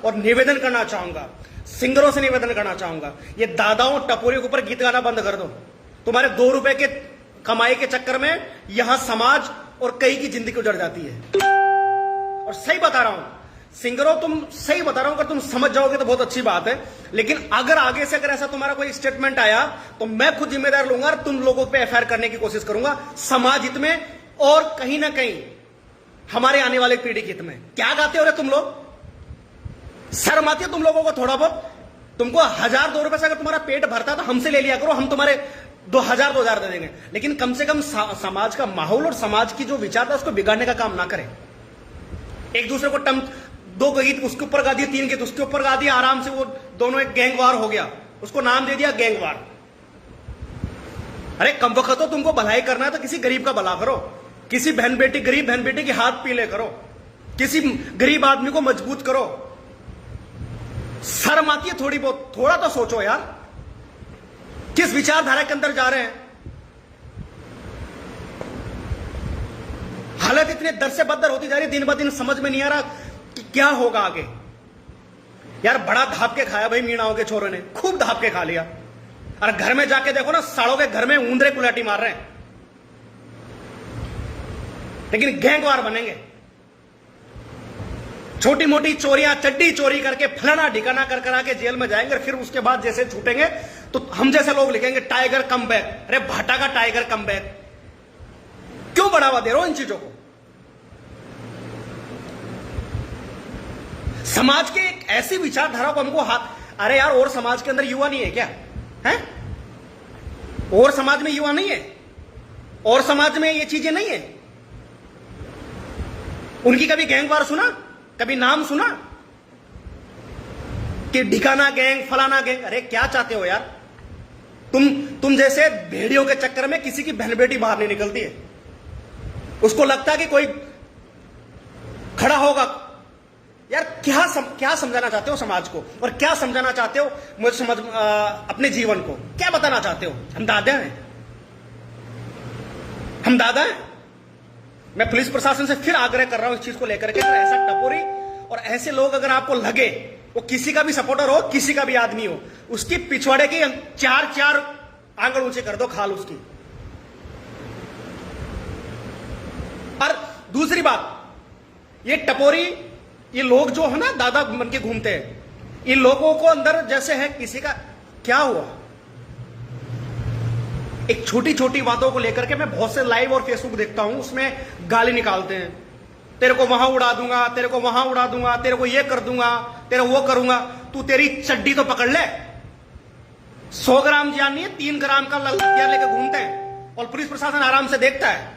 और निवेदन करना चाहूंगा, सिंगरों से निवेदन करना चाहूंगा, ये दादाओं टपोरियों के ऊपर गीत गाना बंद कर दो। तुम्हारे 2 रुपए के कमाई के चक्कर में यहां समाज और कई की जिंदगी उजड़ जाती है। और सही बता रहा हूं सिंगरों, तुम सही बता रहा हूं, अगर तुम समझ जाओगे तो बहुत अच्छी बात है, लेकिन अगर आगे से अगर ऐसा तुम्हारा कोई स्टेटमेंट आया तो मैं खुद जिम्मेदार लूंगा और तुम लोगों पे एफआईआर करने की कोशिश करूंगा, समाज हित में और कहीं ना कहीं हमारे आने वाले पीढ़ी के हित में। क्या गाते हो रे तुम लोग? शर्म आती है तुम लोगों को थोड़ा बहुत? तुमको 1000-2 रुपए से अगर तुम्हारा पेट भरता तो हमसे ले लिया करो, हम तुम्हारे 2000 दे देंगे, लेकिन कम से कम समाज का माहौल और समाज की जो विचार था उसको बिगाड़ने का काम ना करें। एक दूसरे को 2 गीत उसके ऊपर गा दिए, 3 गीत उसके ऊपर गा दिया, आराम से वो दोनों एक गैंगवार हो गया, उसको नाम दे दिया गैंगवार। अरे कम वक्त तो तुमको भलाई करना है तो किसी गरीब का भला करो, किसी गरीब बहन बेटी के हाथ पीले करो, किसी गरीब आदमी को मजबूत करो। शर्म आती है थोड़ी बहुत? थोड़ा तो सोचो यार, किस विचारधारा के अंदर जा रहे हैं। हालत इतने दर से बदतर होती जा रही है, दिन ब दिन समझ में नहीं आ रहा कि क्या होगा आगे। यार बड़ा धाप के खाया भाई मीणाओं के छोरों ने, खूब धाप के खा लिया। और घर में जाके देखो ना, सालों के घर में ऊंदरे कुलाटी मार रहे हैं, लेकिन गैंगवार बनेंगे। छोटी मोटी चोरियां, चड्डी चोरी करके फलाना ढिकाना कर करा के जेल में जाएंगे, फिर उसके बाद जैसे छूटेंगे तो हम जैसे लोग लिखेंगे टाइगर कम बैक। अरे भाटा का टाइगर कम बैक, क्यों बढ़ावा दे रहे हो इन चीजों को? समाज के एक ऐसी विचारधारा को हमको अरे यार, और समाज के अंदर युवा नहीं है क्या? है और समाज में युवा नहीं है? और समाज में ये चीजें नहीं है? उनकी कभी गैंगवार सुना? कभी नाम सुना कि ढिकाना गैंग, फलाना गैंग? अरे क्या चाहते हो यार? तुम जैसे भेड़ियों के चक्कर में किसी की बहन बेटी बाहर नहीं निकलती है, उसको लगता है कि कोई खड़ा होगा। यार क्या समझाना चाहते हो समाज को, और क्या समझाना चाहते हो मुझे अपने जीवन को? क्या बताना चाहते हो? हम दादा हैं, हम दादा हैं। मैं पुलिस प्रशासन से फिर आग्रह कर रहा हूं इस चीज को लेकर के, ऐसा टपोरी और ऐसे लोग अगर आपको लगे, वो किसी का भी सपोर्टर हो, किसी का भी आदमी हो, उसकी पिछवाड़े के 4 आंगन ऊंचे कर दो, खाल उसकी। और दूसरी बात, ये टपोरी, ये लोग जो है ना दादा बन के घूमते हैं, इन लोगों को अंदर जैसे है किसी का क्या हुआ, एक छोटी छोटी बातों को लेकर के मैं बहुत से लाइव और फेसबुक देखता हूं, उसमें गाली निकालते हैं। तेरे को वहां उड़ा दूंगा, तेरे को वहां उड़ा दूंगा, तेरे को ये कर दूंगा, तेरे वो करूंगा। तू तेरी चड्डी तो पकड़ ले। 100 ग्राम जान नहीं है, 3 ग्राम का हथियार लेकर घूमते हैं और पुलिस प्रशासन आराम से देखता है।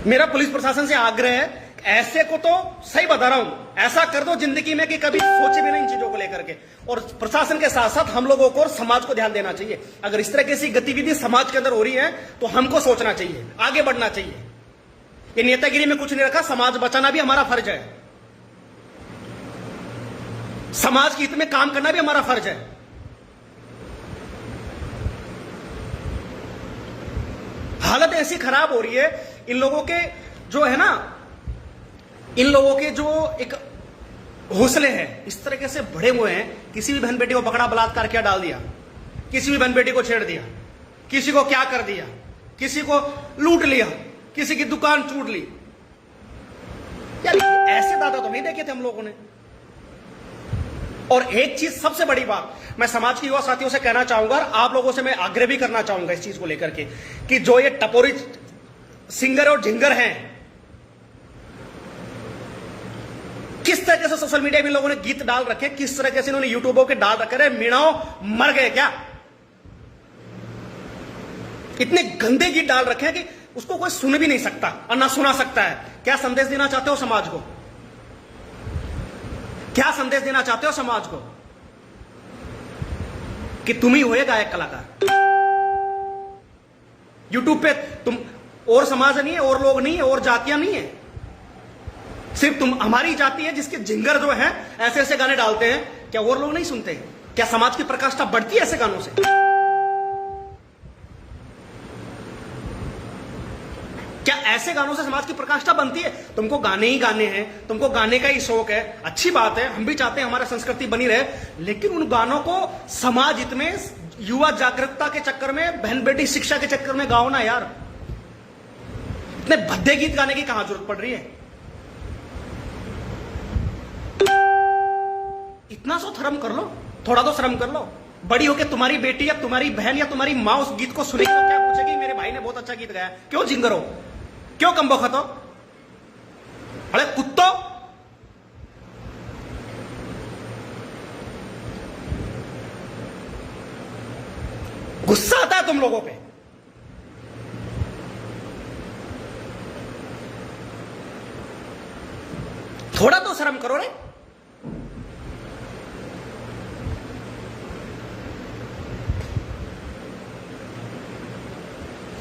मेरा पुलिस प्रशासन से आग्रह है, ऐसे को तो सही बता रहा हूं, ऐसा कर दो जिंदगी में कि कभी सोचे भी नहीं इन चीजों को लेकर के। और प्रशासन के साथ साथ हम लोगों को और समाज को ध्यान देना चाहिए। अगर इस तरह की गतिविधि समाज के अंदर हो रही है तो हमको सोचना चाहिए, आगे बढ़ना चाहिए। ये नेतागिरी में कुछ नहीं रखा, समाज बचाना भी हमारा फर्ज है, समाज के हित में काम करना भी हमारा फर्ज है। हालत ऐसी खराब हो रही है, इन लोगों के जो है ना, इन लोगों के जो एक हौसले हैं इस तरीके से बढ़े हुए हैं। किसी भी बहन बेटी को पकड़ा, बलात्कार किया, डाल दिया, किसी भी बहन बेटी को छेड़ दिया, किसी को क्या कर दिया, किसी को लूट लिया, किसी की दुकान चूट ली। यार ऐसे दादा तो नहीं देखे थे हम लोगों ने। और एक चीज सबसे बड़ी बात मैं समाज के युवा साथियों से कहना चाहूंगा, और आप लोगों से मैं आग्रह भी करना चाहूंगा इस चीज को लेकर के, कि जो ये टपोरी सिंगर और झिंगर हैं, किस तरह से सोशल मीडिया में लोगों ने गीत डाल रखे, किस तरह से इन्होंने यूट्यूबों के डाल रखे। रहे मीणाओं मर गए क्या? इतने गंदे गीत डाल रखे हैं कि उसको कोई सुन भी नहीं सकता और ना सुना सकता है। क्या संदेश देना चाहते हो समाज को? क्या संदेश देना चाहते हो समाज को? कि तुम ही हो एक गायक कलाकार। यूट्यूब पे तुम, और समाज नहीं है, और लोग नहीं है, और जातियां नहीं है, सिर्फ तुम हमारी जाति है जिसके जिंगर जो है ऐसे ऐसे गाने डालते हैं। क्या और लोग नहीं सुनते? क्या समाज की प्रकाष्ठा बढ़ती है ऐसे गानों से? क्या ऐसे गानों से समाज की प्रकाष्ठा बनती है। तुमको गाने ही गाने हैं, तुमको गाने का ही शौक है, अच्छी बात है, हम भी चाहते हैं हमारा संस्कृति बनी रहे, लेकिन उन गानों को समाज हित में, युवा जागरूकता के चक्कर में, बहन बेटी शिक्षा के चक्कर में गाओ ना यार। इतने भद्दे गीत गाने की कहां जरूरत पड़ रही है? इतना सो शर्म कर लो, थोड़ा तो शर्म कर लो। बड़ी होके तुम्हारी बेटी या तुम्हारी बहन या तुम्हारी माँ उस गीत को सुनेगी तो क्या पूछेगी, मेरे भाई ने बहुत अच्छा गीत गाया, क्यों जिंगरो, क्यों कम बखत हो, अरे कुत्तो। गुस्सा आता है तुम लोगों पे। थोड़ा तो शर्म करो रे।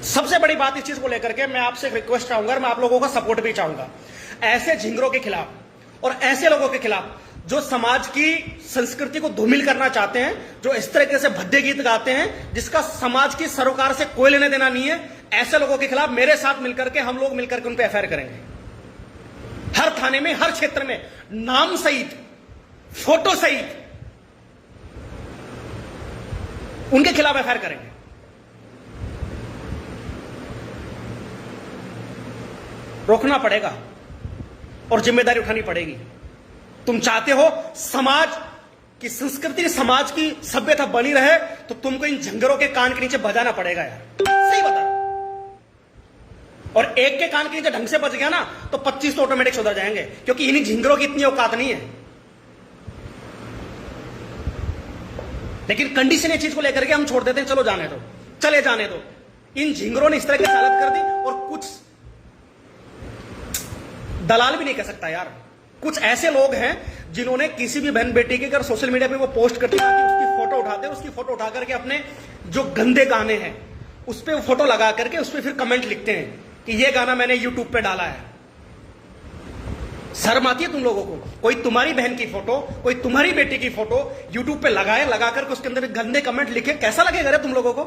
सबसे बड़ी बात इस चीज को लेकर के मैं आपसे एक रिक्वेस्ट चाहूंगा और मैं आप लोगों का सपोर्ट भी चाहूंगा, ऐसे झिंगरों के खिलाफ और ऐसे लोगों के खिलाफ जो समाज की संस्कृति को धूमिल करना चाहते हैं, जो इस तरीके से भद्दे गीत गाते हैं जिसका समाज की सरोकार से कोई लेने देना नहीं है, ऐसे लोगों के खिलाफ मेरे साथ मिलकर के हम लोग मिलकर के उन पर एफआईआर करेंगे। हर थाने में, हर क्षेत्र में नाम सहित, फोटो सहित उनके खिलाफ एफआईआर करेंगे। रोकना पड़ेगा और जिम्मेदारी उठानी पड़ेगी। तुम चाहते हो समाज की संस्कृति, समाज की सभ्यता बनी रहे, तो तुमको इन झंगरों के कान के नीचे बजाना पड़ेगा यार, सही बता रहा हूं। और एक के कान के नीचे ढंग से बज गया ना तो 25 तो ऑटोमेटिक सुधर जाएंगे, क्योंकि इन्हीं झिंगरों की इतनी औकात नहीं है। लेकिन कंडीशन ये चीज को लेकर के हम छोड़ देते हैं, चलो जाने दो, चले जाने दो। इन झिंगरों ने इस तरह की हालत कर दी, और कुछ दलाल भी नहीं कह सकता यार, कुछ ऐसे लोग हैं जिन्होंने किसी भी बहन बेटी के अगर सोशल मीडिया पे वो पोस्ट करती है, उसकी फोटो उठाते हैं, उसकी फोटो उठा करके अपने जो गंदे गाने हैं उस पर फोटो लगा करके उस पर फिर कमेंट लिखते हैं कि ये गाना मैंने यूट्यूब पे डाला है। शर्म आती है तुम लोगों को? कोई तुम्हारी बहन की फोटो, कोई तुम्हारी बेटी की फोटो यूट्यूब पे लगाए, लगा करके उसके अंदर गंदे कमेंट लिखे, कैसा लगेगा रे तुम लोगों को?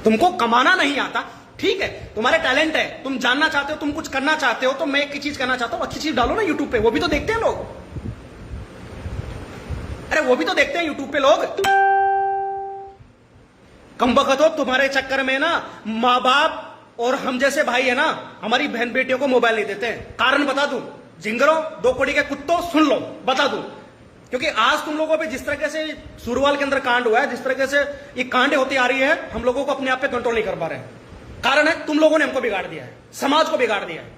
तुमको कमाना नहीं आता, ठीक है, तुम्हारे टैलेंट है, तुम जानना चाहते हो, तुम कुछ करना चाहते हो, तो मैं एक चीज करना चाहता हूं, अच्छी चीज डालो ना यूट्यूब पे, वो भी तो देखते हैं लोग। अरे वो भी तो देखते हैं यूट्यूब पे लोग। कम बखत हो, तुम्हारे चक्कर में ना माँ बाप और हम जैसे भाई है ना, हमारी बहन बेटियों को मोबाइल नहीं देते हैं। कारण बता दूं, झिंगरों, 2 कोड़ी के कुत्तों, सुन लो, बता दूं, क्योंकि आज तुम लोगों पे जिस तरह से सूरवाल के अंदर कांड हुआ है, जिस तरह से ये कांड होती आ रही है, हम लोगों को अपने आप पे कंट्रोल नहीं कर पा रहे हैं। कारण है तुम लोगों ने हमको बिगाड़ दिया है, समाज को बिगाड़ दिया है।